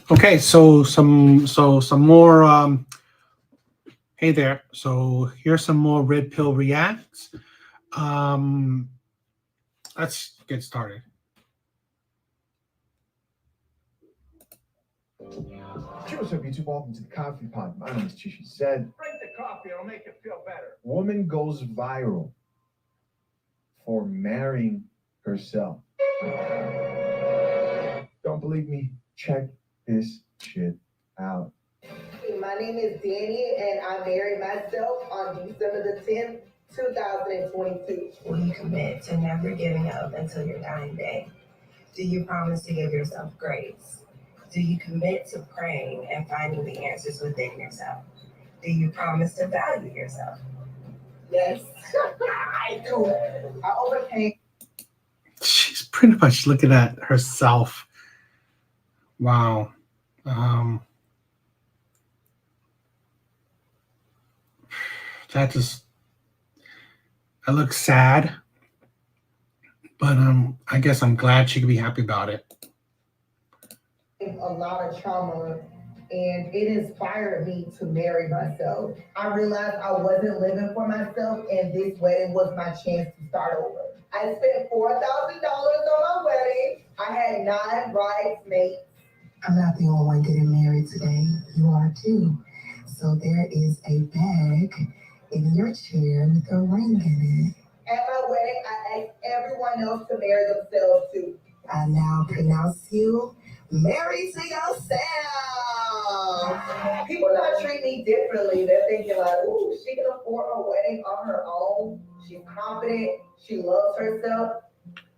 Okay, so some more. Hey there. So here's some more red pill reacts. Um, let's get started. Cheers, YouTube. Welcome to the Coffee Pod. My name is Chishi Said. Drink the coffee, it'll make you feel better. Woman goes viral for marrying herself. Don't believe me? Check this shit out. My name is Danny, and I married myself on December the 10th, 2022. Will you commit to never giving up until your dying day? Do you promise to give yourself grace? Do you commit to praying and finding the answers within yourself? Do you promise to value yourself? Yes, I do. I overcame. She's pretty much looking at herself. Wow. Um, that just that looks sad, but I guess I'm glad she could be happy about it. A lot of trauma, and it inspired me to marry myself. I realized I wasn't living for myself, and this wedding was my chance to start over. I spent $4,000 on my wedding. I had 9 bridesmaids. I'm not the only one getting married today. You are too. So there is a bag in your chair with a ring in it. At my wedding, I asked everyone else to marry themselves too. I now pronounce you married to yourself. People not treat me differently. They're thinking like, ooh, she can afford her wedding on her own. She's confident. She loves herself.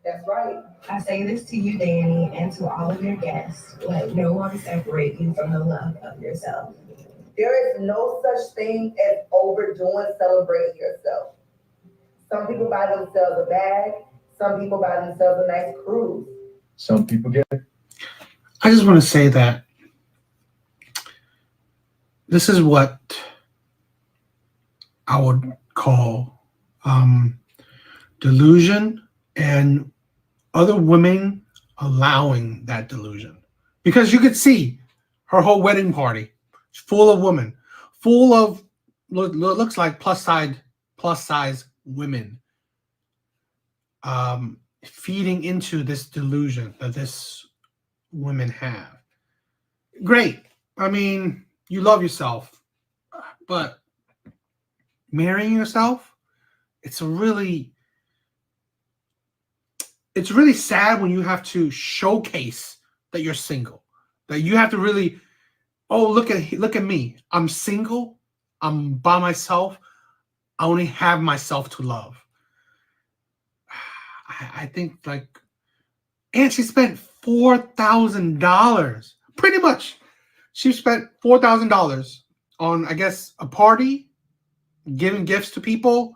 That's right. I say this to you, Danny, and to all of your guests. Let no one separate you from the love of yourself. There is no such thing as overdoing celebrating yourself. Some people buy themselves a bag. Some people buy themselves a nice cruise. Some people get I just want to say that this is what I would call delusion, and other women allowing that delusion. Because you could see her whole wedding party full of women, full of looks like plus size women, feeding into this delusion that this women have. Great. I mean, you love yourself, but marrying yourself, it's a really it's really sad when you have to showcase that you're single. That you have to really, oh, look at me. I'm single. I'm by myself. I only have myself to love. I think like, and she spent $4,000. Pretty much, she spent $4,000 on, I guess, a party, giving gifts to people,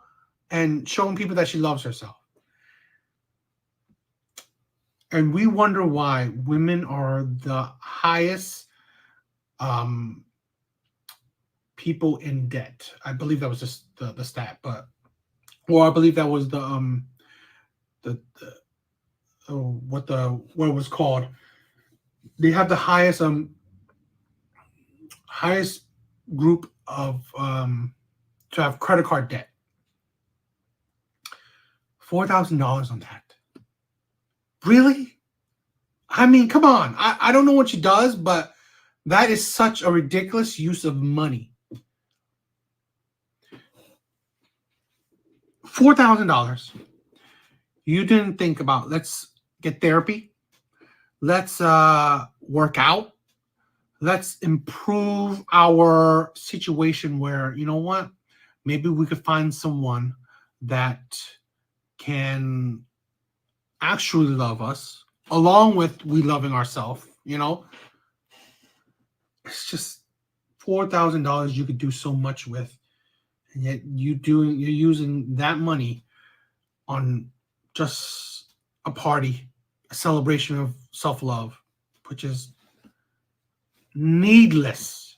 and showing people that she loves herself. And we wonder why women are the highest um, people in debt. I believe that was just the stat, but or I believe that was the what it was called. They have the highest group of to have credit card debt. $4,000 on that. Really? I mean, come on. I don't know what she does, but that is such a ridiculous use of money. $4,000. You didn't think about, let's get therapy. Let's work out. Let's improve our situation where, you know what? Maybe we could find someone that can actually love us along with we loving ourselves, you know? It's just $4,000 you could do so much with, and yet you're using that money on just a party, a celebration of self-love, which is needless,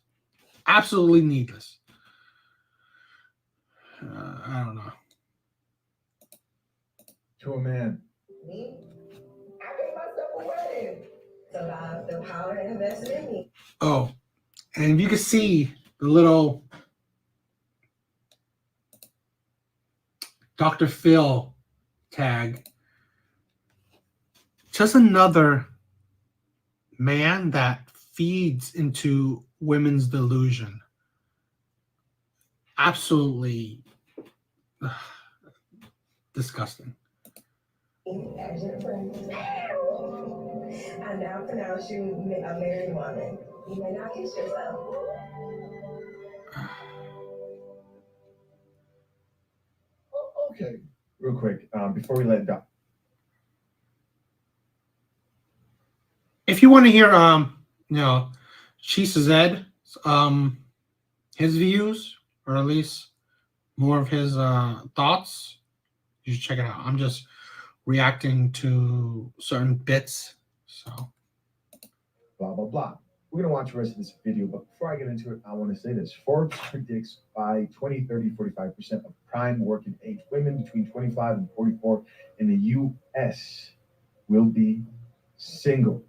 absolutely needless. I don't know. to a man. Me? I gave myself a wedding. So the power invested in me. Oh, and you can see the little Dr. Phil tag. Just another man that feeds into women's delusion. Absolutely disgusting. As your friend. I now pronounce you a married woman. You may not kiss yourself. Okay. Real quick, before we let Doc. If you want to hear Chisa Zed, his views, or at least more of his thoughts, you should check it out. I'm just reacting to certain bits. So Blah, blah, blah. We're going to watch the rest of this video, but before I get into it, I want to say this. Forbes predicts by 2030, 45% of prime working age women between 25 and 44 in the U.S. will be single.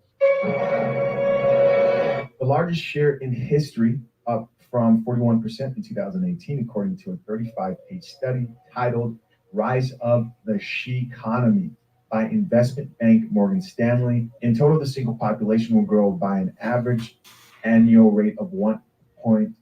The largest share in history, up from 41% in 2018, according to a 35-page study titled Rise of the She Economy by investment bank Morgan Stanley. In total, the single population will grow by an average annual rate of 1.2%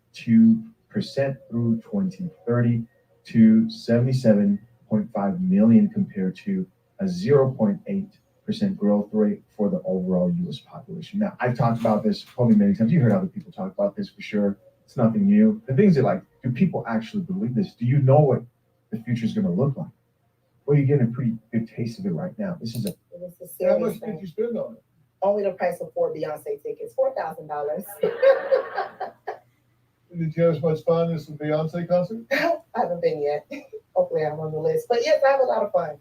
through 2030 to 77.5 million compared to a 0.8% growth rate for the overall U.S. population. Now, I've talked about this probably many times. You heard other people talk about this for sure. It's nothing new. The things are do people actually believe this? Do you know what the future is going to look like? Well, you're getting a pretty good taste of it right now. This is It was a How serious much thing. did you spend on it? Only the price of 4 Beyonce tickets, $4,000. Did you have as much fun as the Beyonce concert? I haven't been yet. Hopefully I'm on the list. But yes, I have a lot of fun.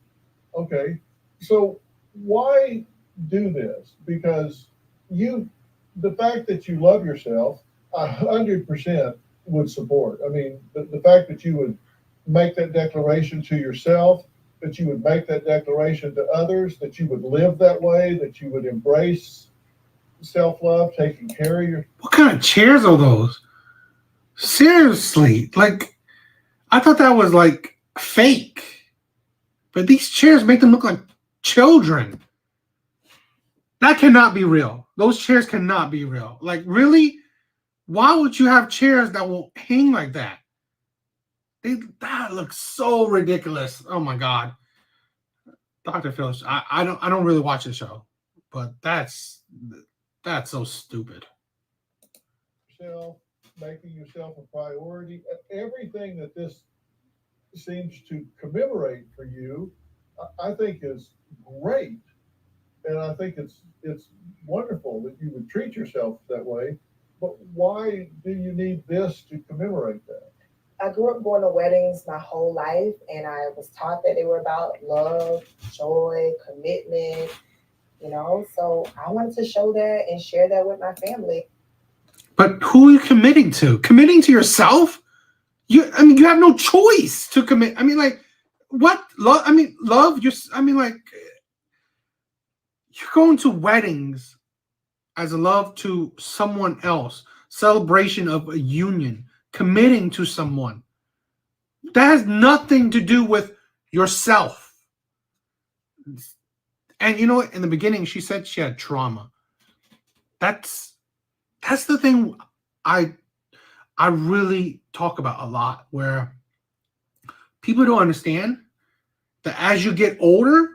Okay. So why do this? Because the fact that you love yourself, 100% would support. I mean, the fact that you would make that declaration to yourself, that you would make that declaration to others, that you would live that way, that you would embrace self-love, taking care of your. what kind of chairs are those? Seriously, I thought that was fake, but these chairs make them look like children. That cannot be real. Those chairs cannot be real. Really? Why would you have chairs that will hang like that? That looks so ridiculous. Oh my God. Dr. Phil, I don't really watch the show, but that's so stupid. Yourself, making yourself a priority, everything that this seems to commemorate for you, I think is great. And I think it's wonderful that you would treat yourself that way. But why do you need this to commemorate that? I grew up going to weddings my whole life, and I was taught that they were about love, joy, commitment, so I wanted to show that and share that with my family. But who are you committing to? Committing to yourself? You have no choice to commit. What? Love? Love? You're going to weddings as a love to someone else, celebration of a union, committing to someone. That has nothing to do with yourself. And in the beginning, she said she had trauma. That's the thing I really talk about a lot, where people don't understand that as you get older,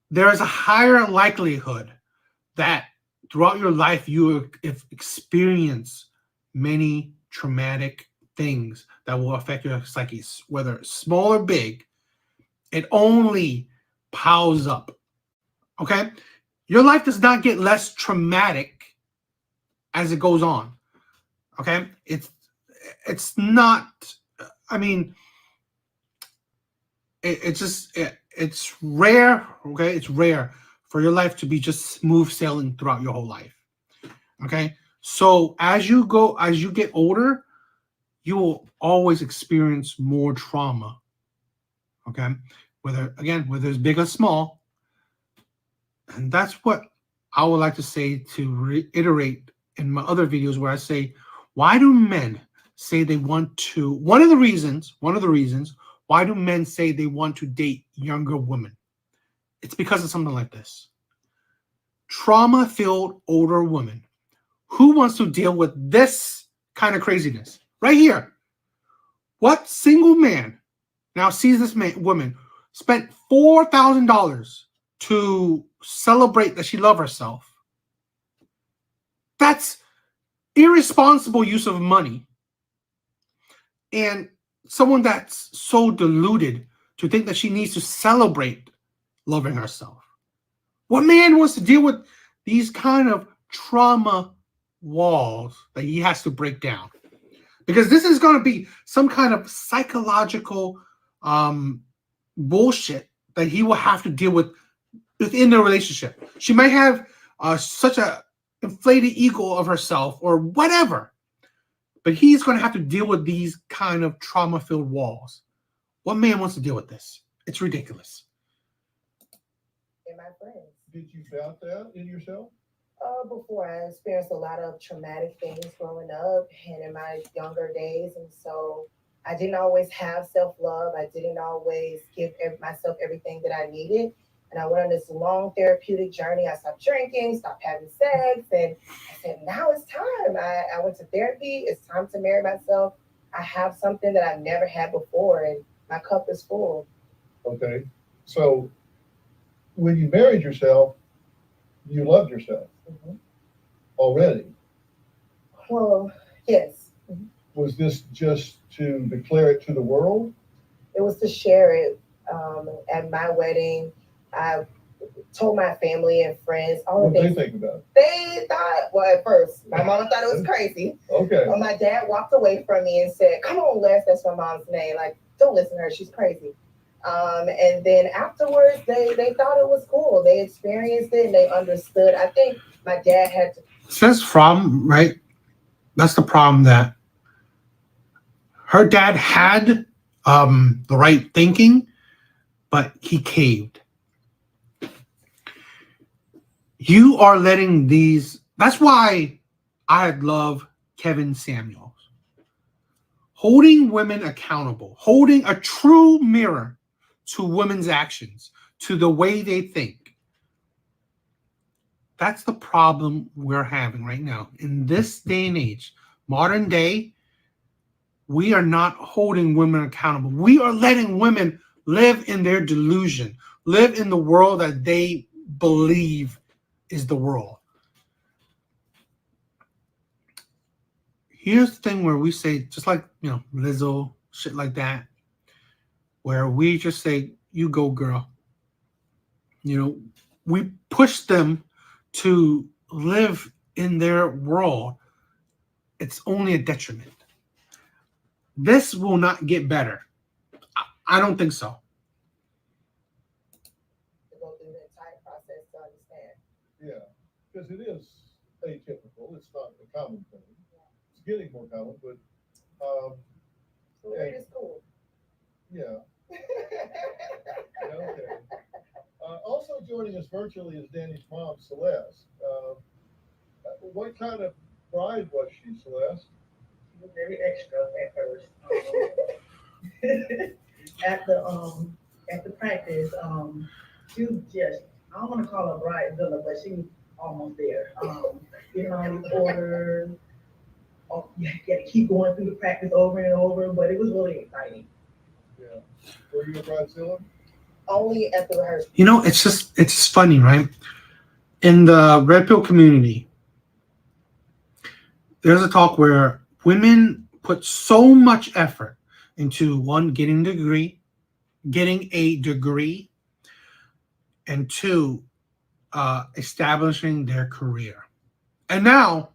there is a higher likelihood that throughout your life you have experienced many traumatic things that will affect your psyche, whether small or big. It only piles up. Okay? Your life does not get less traumatic as it goes on. Okay? It's not, it's rare, okay? It's rare for your life to be just smooth sailing throughout your whole life. Okay? So as you get older, you will always experience more trauma. Okay? Whether it's big or small. And that's what I would like to say, to reiterate in my other videos where I say, why do men say they want to, one of the reasons why do men say they want to date younger women? It's because of something like this. Trauma-filled older women. Who wants to deal with this kind of craziness? Right here. What single man now sees this woman spent $4,000 to celebrate that she loved herself? That's irresponsible use of money. And someone that's so deluded to think that she needs to celebrate loving herself. What man wants to deal with these kind of trauma walls that he has to break down? Because this is going to be some kind of psychological bullshit that he will have to deal with within the relationship. She might have such a inflated ego of herself or whatever, but he's going to have to deal with these kind of trauma-filled walls. What man wants to deal with this? It's ridiculous. And my friends. Did you felt that in yourself? Before, I experienced a lot of traumatic things growing up and in my younger days, and so I didn't always have self-love. I didn't always give myself everything that I needed, and I went on this long therapeutic journey. I stopped drinking, stopped having sex, and I said, now it's time. I went to therapy. It's time to marry myself. I have something that I've never had before, and my cup is full. Okay. So when you married yourself, you loved yourself already. Well, yes. Was this just to declare it to the world? It was to share it. At my wedding, I told my family and friends all What the did things. they think about it? They thought, well, at first, my mom thought it was crazy. Okay. But my dad walked away from me and said, come on, Les, that's my mom's name. Like, don't listen to her, she's crazy. And then afterwards, they thought it was cool. They experienced it and they understood. I think my dad had to. Says from, right? That's the problem, that her dad had the right thinking, but he caved. You are letting these, that's why I love Kevin Samuels. Holding women accountable, holding a true mirror to women's actions, to the way they think. That's the problem we're having right now. In this day and age, modern day, we are not holding women accountable. We are letting women live in their delusion, live in the world that they believe is the world. Here's the thing where we say, just like, Lizzo, shit like that, where we just say, you go, girl. We push them to live in their world. It's only a detriment. This will not get better. I don't think so. To go through the entire process to understand. Yeah. Because it is atypical. It's not a common thing. It's getting more common, but So it is cool. yeah. Okay. Also joining us virtually is Danny's mom, Celeste. What kind of bride was she, Celeste? She was very extra at first. At the practice, she was just, I don't want to call her bride villa, but she was almost there. Getting all these orders. Oh, you had to keep going through the practice over and over, but it was really exciting. Yeah. Were you a bridezilla? Only at the rehearsal. It's just funny, right? In the Red Pill community, there's a talk where women put so much effort into, one, getting a degree, and two, establishing their career. And now,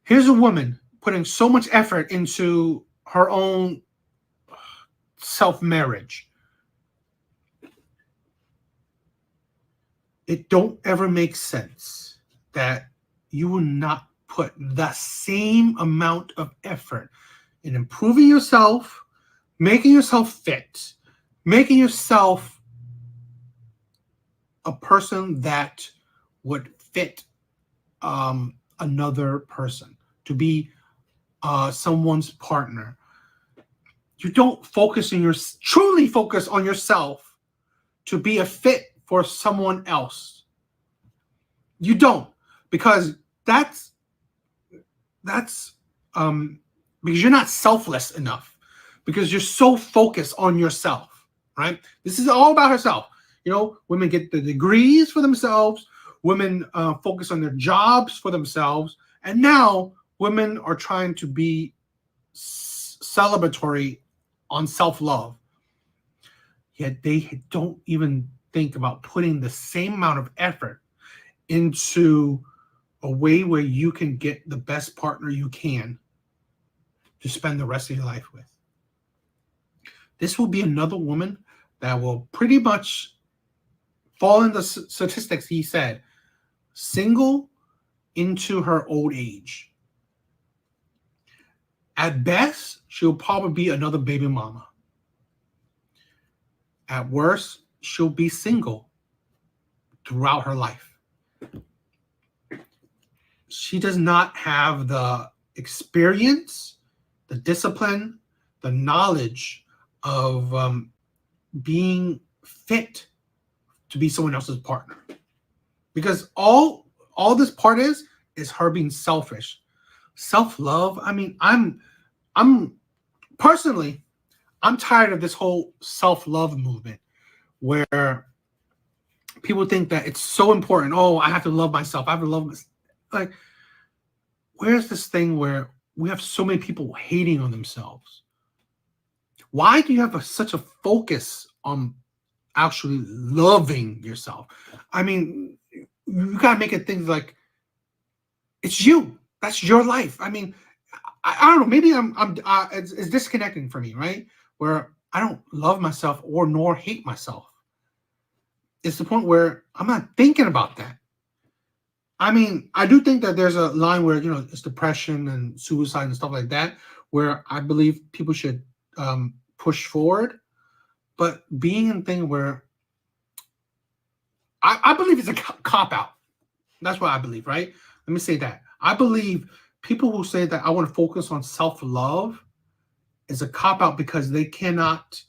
here's a woman putting so much effort into her own self-marriage. It don't ever make sense that you will not put the same amount of effort in improving yourself, making yourself fit, making yourself a person that would fit another person, to be someone's partner. You don't truly focus on yourself to be a fit for someone else. You don't, because that's because you're not selfless enough, because you're so focused on yourself, right? This is all about herself. You know, women get the degrees for themselves. Women focus on their jobs for themselves. And now women are trying to be celebratory on self-love. Yet they don't even think about putting the same amount of effort into a way where you can get the best partner you can to spend the rest of your life with. This will be another woman that will pretty much fall in the statistics he said, single into her old age. At best, she'll probably be another baby mama. At worst, she'll be single throughout her life. She does not have the experience, the discipline, the knowledge of being fit to be someone else's partner. Because all this part is her being selfish. Self-love. I mean, I'm personally, I'm tired of this whole self-love movement where people think that it's so important. Oh, I have to love myself. I have to love myself. Like, where's this thing where we have so many people hating on themselves? Why do you have such a focus on actually loving yourself? I mean, you gotta make it things like it's you. That's your life. I mean, I don't know. Maybe it's disconnecting for me, right? Where I don't love myself nor hate myself. It's the point where I'm not thinking about that. I mean, I do think that there's a line where, you know, it's depression and suicide and stuff like that, where I believe people should push forward. But being in a thing where I believe it's a cop out. That's what I believe, right? Let me say that. I believe people who say that I want to focus on self-love is a cop out because they cannot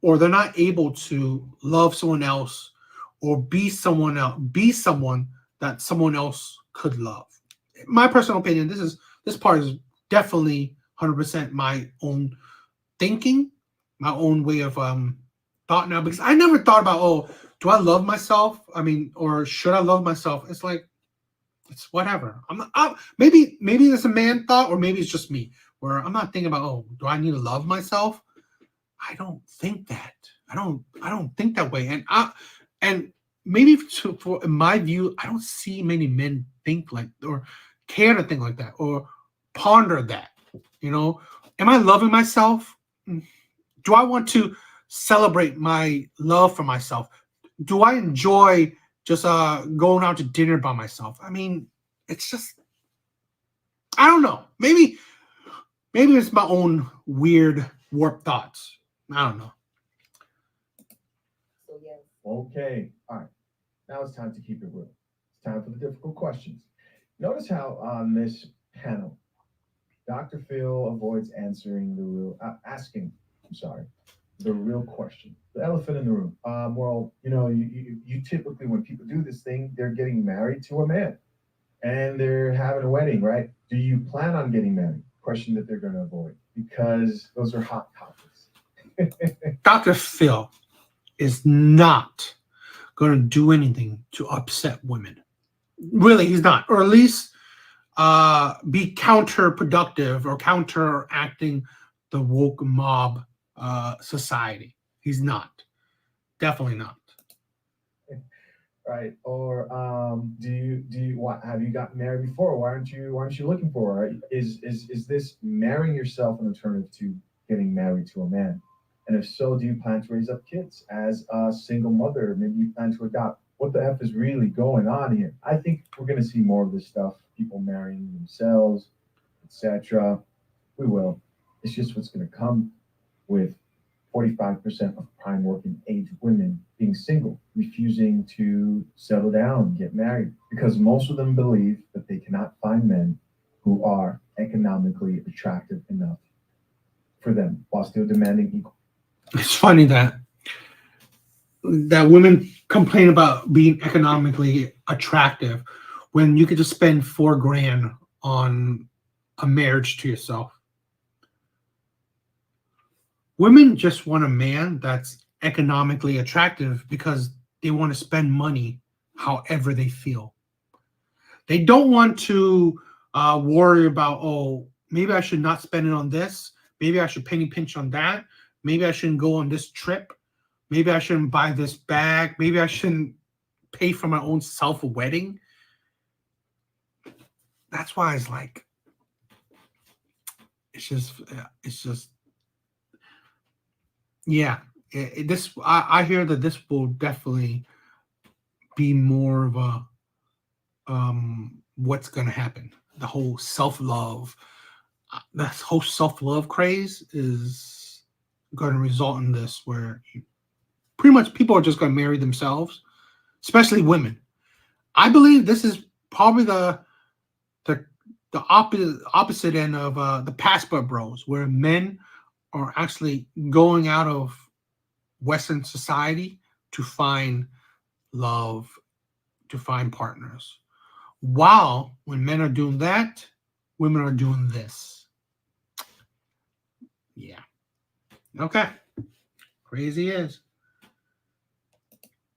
or they're not able to love someone else or be someone that someone else could love. My personal opinion, this part is definitely 100% my own thinking, my own way of thought now, because I never thought about, oh, do I love myself? I mean, or should I love myself? It's like, it's whatever. Maybe it's a man thought, or maybe it's just me, where I'm not thinking about, oh, do I need to love myself? I don't think that. I don't think that way. And maybe for in my view, I don't see many men think like or care to think like that or ponder that. You know, am I loving myself? Do I want to celebrate my love for myself? Do I enjoy just going out to dinner by myself? I mean, it's just, I don't know. Maybe it's my own weird warped thoughts. I don't know. So yes. Okay, all right. Now it's time to keep it real. It's time for the difficult questions. Notice how on this panel, Dr. Phil avoids asking the real question, the elephant in the room. Well, you know, you typically, when people do this thing, they're getting married to a man and they're having a wedding, right? Do you plan on getting married? Question that they're going to avoid because those are hot topics. Dr. Phil is not going to do anything to upset women. Really, he's not. Or at least be counterproductive or counteracting the woke mob society. He's not. Definitely not. Right. Or do you have you gotten married before? Why aren't you looking for her? Is this marrying yourself an alternative to getting married to a man? And if so, do you plan to raise up kids as a single mother? Maybe you plan to adopt. What the F is really going on here? I think we're going to see more of this stuff. People marrying themselves, etc. We will. It's just what's going to come with 45% of prime working age women being single, refusing to settle down, get married, because most of them believe that they cannot find men who are economically attractive enough for them while still demanding equal. It's funny that women complain about being economically attractive when you could just spend $4,000 on a marriage to yourself. Women just want a man that's economically attractive because they want to spend money however they feel. They don't want to worry about, oh, maybe I should not spend it on this. Maybe I should penny pinch on that. Maybe I shouldn't go on this trip. Maybe I shouldn't buy this bag. Maybe I shouldn't pay for my own self a wedding. That's why it's like, it's just, yeah. I hear that this will definitely be more of a, what's going to happen. The whole self-love, that whole self-love craze is going to result in this, where pretty much people are just going to marry themselves, especially women. I believe this is probably the opposite end of the passport bros, where men are actually going out of Western society to find love, to find partners. While when men are doing that, women are doing this. Yeah. Okay. Crazy is.